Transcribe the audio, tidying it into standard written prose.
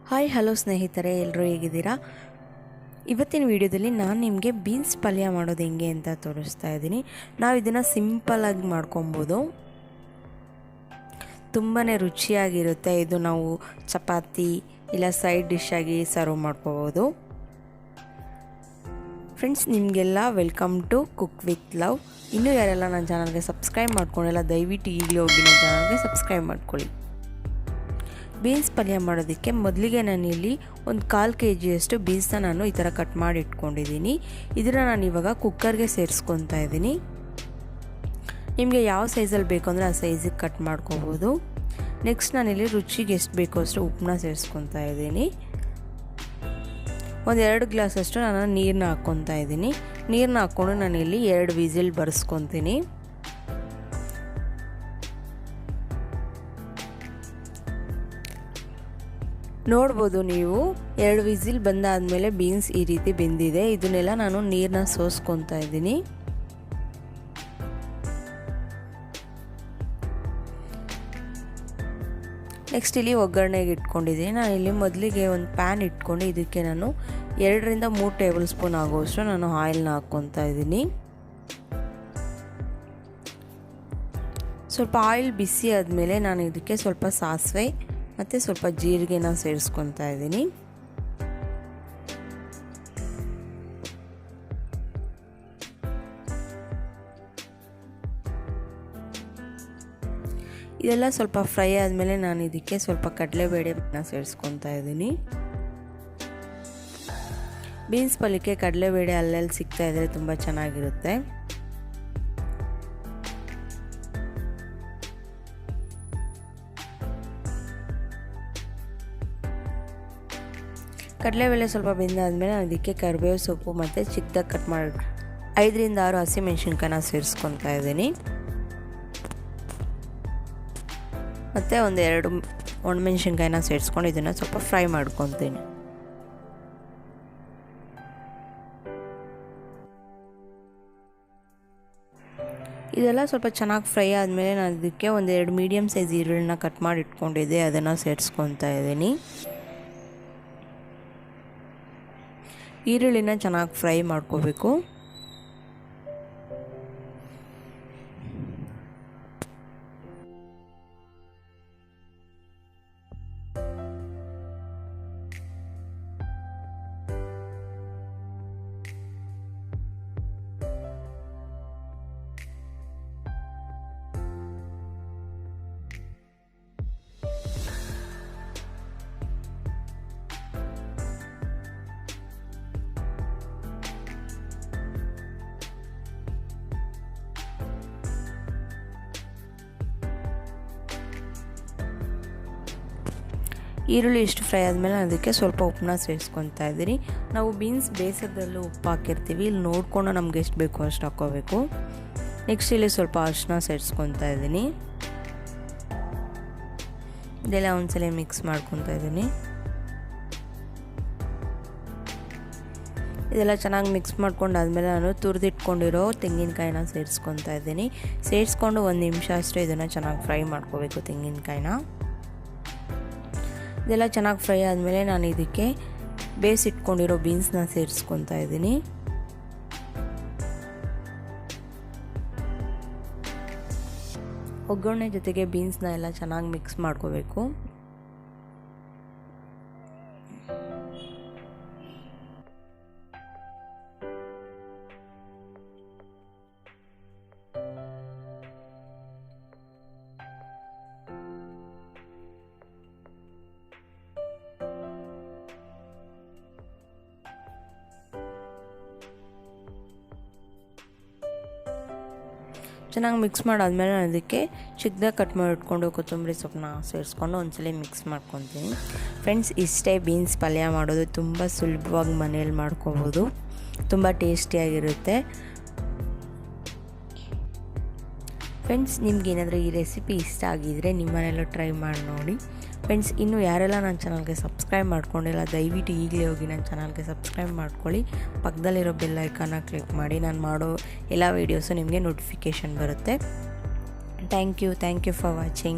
Hi hello ಸ್ನೇಹಿತರೆ, ಎಲ್ಲರೂ ಹೇಗಿದ್ದೀರಾ? ಇವತ್ತಿನ ವಿಡಿಯೋದಲ್ಲಿ ನಾನು ನಿಮಗೆ ಬೀನ್ಸ್ ಪಲ್ಯ ಮಾಡೋದು ಹೆಂಗೆ ಅಂತ ತೋರಿಸ್ತಾ ಇದ್ದೀನಿ. ನಾವು ಇದನ್ನು ಸಿಂಪಲ್ಲಾಗಿ ಮಾಡ್ಕೊಬೋದು, ತುಂಬಾ ರುಚಿಯಾಗಿರುತ್ತೆ. ಇದು ನಾವು ಚಪಾತಿ ಇಲ್ಲ ಸೈಡ್ ಡಿಶ್ ಆಗಿ ಸರ್ವ್ ಮಾಡ್ಕೋಬೋದು. ಫ್ರೆಂಡ್ಸ್, ನಿಮಗೆಲ್ಲ welcome to cook with love. ಇನ್ನೂ ಯಾರೆಲ್ಲ ನನ್ನ ಚಾನಲ್ಗೆ ಸಬ್ಸ್ಕ್ರೈಬ್ ಮಾಡ್ಕೊಂಡಿಲ್ಲ, ದಯವಿಟ್ಟು ಈಗಲೇ ಹೋಗಿ ನನ್ನ ಚಾನಲ್ಗೆ ಸಬ್ಸ್ಕ್ರೈಬ್ ಮಾಡ್ಕೊಳ್ಳಿ. ಬೀನ್ಸ್ ಪಲ್ಯ ಮಾಡೋದಕ್ಕೆ ಮೊದಲಿಗೆ ನಾನಿಲ್ಲಿ ಒಂದು 1/4 kg ಬೀನ್ಸ್ನ ನಾನು ಈ ಥರ ಕಟ್ ಮಾಡಿ ಇಟ್ಕೊಂಡಿದ್ದೀನಿ. ಇದನ್ನು ನಾನು ಇವಾಗ ಕುಕ್ಕರ್ಗೆ ಸೇರಿಸ್ಕೊತಾ ಇದ್ದೀನಿ. ನಿಮಗೆ ಯಾವ ಸೈಜಲ್ಲಿ ಬೇಕು ಅಂದರೆ ಆ ಸೈಜಿಗೆ ಕಟ್ ಮಾಡ್ಕೋಬೋದು. ನೆಕ್ಸ್ಟ್ ನಾನಿಲ್ಲಿ ರುಚಿಗೆ ಎಷ್ಟು ಬೇಕೋ ಅಷ್ಟು ಉಪ್ಪನ್ನ ಸೇರಿಸ್ಕೊತಾ ಇದ್ದೀನಿ. ಒಂದು 2 ಗ್ಲಾಸಷ್ಟು ನಾನು ನೀರನ್ನ ಹಾಕ್ಕೊತಾ ಇದ್ದೀನಿ. ನೀರನ್ನ ಹಾಕ್ಕೊಂಡು ನಾನಿಲ್ಲಿ 2 ವಿಸಿಲ್ ಬರ್ಸ್ಕೊತೀನಿ. ನೋಡ್ಬೋದು ನೀವು, 2 ವಿಸಿಲ್ ಬಂದಾದಮೇಲೆ ಬೀನ್ಸ್ ಈ ರೀತಿ ಬೆಂದಿದೆ. ಇದನ್ನೆಲ್ಲ ನಾನು ನೀರನ್ನ ಸೋಸ್ಕೊತಾ ಇದ್ದೀನಿ. ನೆಕ್ಸ್ಟ್ ಇಲ್ಲಿ ಒಗ್ಗರಣೆಗೆ ಇಟ್ಕೊಂಡಿದ್ದೀನಿ. ನಾನಿಲ್ಲಿ ಮೊದಲಿಗೆ ಒಂದು ಪ್ಯಾನ್ ಇಟ್ಕೊಂಡು ಇದಕ್ಕೆ ನಾನು 2 ರಿಂದ 3 ಟೇಬಲ್ ಸ್ಪೂನ್ ಆಗುವಷ್ಟು ನಾನು ಆಯಿಲ್ನ ಹಾಕ್ಕೊತಾ ಇದ್ದೀನಿ. ಸ್ವಲ್ಪ ಆಯಿಲ್ ಬಿಸಿ ಆದಮೇಲೆ ನಾನು ಇದಕ್ಕೆ ಸ್ವಲ್ಪ ಸಾಸಿವೆ ಮತ್ತು ಸ್ವಲ್ಪ ಜೀರಿಗೆನ ಸೇರಿಸ್ಕೊತಾ ಇದ್ದೀನಿ. ಇದೆಲ್ಲ ಸ್ವಲ್ಪ ಫ್ರೈ ಆದಮೇಲೆ ನಾನು ಇದಕ್ಕೆ ಸ್ವಲ್ಪ ಕಡಲೆಬೇಳೆನ ಸೇರಿಸ್ಕೊತಾ ಇದ್ದೀನಿ. ಬೀನ್ಸ್ ಪಲ್ಯಕ್ಕೆ ಕಡಲೆಬೇಳೆ ಅಲ್ಲೆಲ್ಲಿ ಸಿಗ್ತಾ ಇದ್ದರೆ ತುಂಬ ಚೆನ್ನಾಗಿರುತ್ತೆ. ಕಡಲೆಬೇಳೆ ಸ್ವಲ್ಪ ಬೆಂದಾದ್ಮೇಲೆ ನಾನು ಇದಕ್ಕೆ ಕರಿಬೇವು ಸೊಪ್ಪು ಮತ್ತು ಚಿಕ್ಕದಾಗಿ ಕಟ್ ಮಾಡಿ 5 ರಿಂದ 6 ಹಸಿಮೆಣ್ಸಿನ್ಕಾಯಿನ ಸೇರಿಸ್ಕೊತಾ ಇದ್ದೀನಿ. ಮತ್ತು ಒಂದು 2 ಒಣಮೆಣ್ಸಿನ್ಕಾಯಿನ ಸೇರಿಸ್ಕೊಂಡು ಇದನ್ನು ಸ್ವಲ್ಪ ಫ್ರೈ ಮಾಡ್ಕೊತೀನಿ. ಇದೆಲ್ಲ ಸ್ವಲ್ಪ ಚೆನ್ನಾಗಿ ಫ್ರೈ ಆದಮೇಲೆ ನಾನು ಇದಕ್ಕೆ ಒಂದು 2 ಮೀಡಿಯಮ್ ಸೈಜ್ ಈರುಳ್ಳಿನ ಕಟ್ ಮಾಡಿ ಇಟ್ಕೊಂಡಿದ್ದೆ, ಅದನ್ನು ಸೇರಿಸ್ಕೊತಾ ಇದ್ದೀನಿ. ಈರುಳ್ಳಿನ ಚೆನ್ನಾಗಿ ಫ್ರೈ ಮಾಡ್ಕೋಬೇಕು. ಈರುಳ್ಳಿ ಇಷ್ಟು ಫ್ರೈ ಆದಮೇಲೆ ಅದಕ್ಕೆ ಸ್ವಲ್ಪ ಉಪ್ಪನ್ನ ಸೇರಿಸ್ಕೊತಾ ಇದ್ದೀನಿ. ನಾವು ಬೀನ್ಸ್ ಬೇಯಿಸೋದ್ರಲ್ಲೂ ಉಪ್ಪು ಹಾಕಿರ್ತೀವಿ, ಇಲ್ಲಿ ನೋಡಿಕೊಂಡು ನಮ್ಗೆ ಎಷ್ಟು ಬೇಕೋ ಅಷ್ಟು ಹಾಕ್ಕೋಬೇಕು. ನೆಕ್ಸ್ಟ್ ಇಲ್ಲಿ ಸ್ವಲ್ಪ ಅರಿಶಿನ ಸೇರಿಸ್ಕೊತಾ ಇದ್ದೀನಿ. ಇದೆಲ್ಲ ಒಂದ್ಸಲ ಮಿಕ್ಸ್ ಮಾಡ್ಕೊತಾ ಇದ್ದೀನಿ. ಇದೆಲ್ಲ ಚೆನ್ನಾಗಿ ಮಿಕ್ಸ್ ಮಾಡ್ಕೊಂಡಾದ್ಮೇಲೆ ನಾನು ತುರಿದಿಟ್ಕೊಂಡಿರೋ ತೆಂಗಿನಕಾಯಿನ ಸೇರಿಸ್ಕೊತಾ ಇದ್ದೀನಿ. ಸೇರಿಸ್ಕೊಂಡು 1 ನಿಮಿಷ ಅಷ್ಟು ಇದನ್ನು ಚೆನ್ನಾಗಿ ಫ್ರೈ ಮಾಡ್ಕೋಬೇಕು ತೆಂಗಿನಕಾಯಿನ. ಇದೆಲ್ಲ ಚೆನ್ನಾಗಿ ಫ್ರೈ ಆದಮೇಲೆ ನಾನು ಇದಕ್ಕೆ ಬೇಯಿಸಿಟ್ಕೊಂಡಿರೋ ಬೀನ್ಸ್ನ ಸೇರಿಸ್ಕೊತಾ ಇದ್ದೀನಿ. ಒಗ್ಗರಣೆ ಜೊತೆಗೆ ಬೀನ್ಸ್ನ ಎಲ್ಲ ಚೆನ್ನಾಗಿ ಮಿಕ್ಸ್ ಮಾಡ್ಕೋಬೇಕು. ಚೆನ್ನಾಗಿ ಮಿಕ್ಸ್ ಮಾಡಾದ್ಮೇಲೆ ನಾನು ಅದಕ್ಕೆ ಚಿಕ್ಕದಾಗಿ ಕಟ್ ಮಾಡಿ ಇಟ್ಕೊಂಡು ಕೊತ್ತಂಬರಿ ಸೊಪ್ಪನ್ನ ಸೇರಿಸ್ಕೊಂಡು ಒಂದ್ಸಲ ಮಿಕ್ಸ್ ಮಾಡ್ಕೊತೀನಿ. ಫ್ರೆಂಡ್ಸ್, ಇಷ್ಟೇ ಬೀನ್ಸ್ ಪಲ್ಯ ಮಾಡೋದು. ತುಂಬ ಸುಲಭವಾಗಿ ಮನೇಲಿ ಮಾಡ್ಕೋಬೋದು, ತುಂಬ ಟೇಸ್ಟಿಯಾಗಿರುತ್ತೆ. ಫ್ರೆಂಡ್ಸ್, ನಿಮ್ಗೇನಾದರೂ ಈ ರೆಸಿಪಿ ಇಷ್ಟ ಆಗಿದ್ದರೆ ನಿಮ್ಮ ಮನೆಯಲ್ಲೂ ಟ್ರೈ ಮಾಡಿ ನೋಡಿ. ಫ್ರೆಂಡ್ಸ್, ಇನ್ನೂ ಯಾರೆಲ್ಲ ನನ್ನ ಚಾನಲ್ಗೆ ಸಬ್ಸ್ಕ್ರೈಬ್ ಮಾಡ್ಕೊಂಡಿಲ್ಲ, ದಯವಿಟ್ಟು ಈಗಲೇ ಹೋಗಿ ನನ್ನ ಚಾನಲ್ಗೆ ಸಬ್ಸ್ಕ್ರೈಬ್ ಮಾಡ್ಕೊಳ್ಳಿ. ಪಕ್ಕದಲ್ಲಿರೋ ಬೆಲ್ ಐಕಾನ ಕ್ಲಿಕ್ ಮಾಡಿ ನಾನು ಮಾಡೋ ಎಲ್ಲ ವೀಡಿಯೋಸು ನಿಮಗೆ ನೋಟಿಫಿಕೇಷನ್ ಬರುತ್ತೆ. Thank you for watching.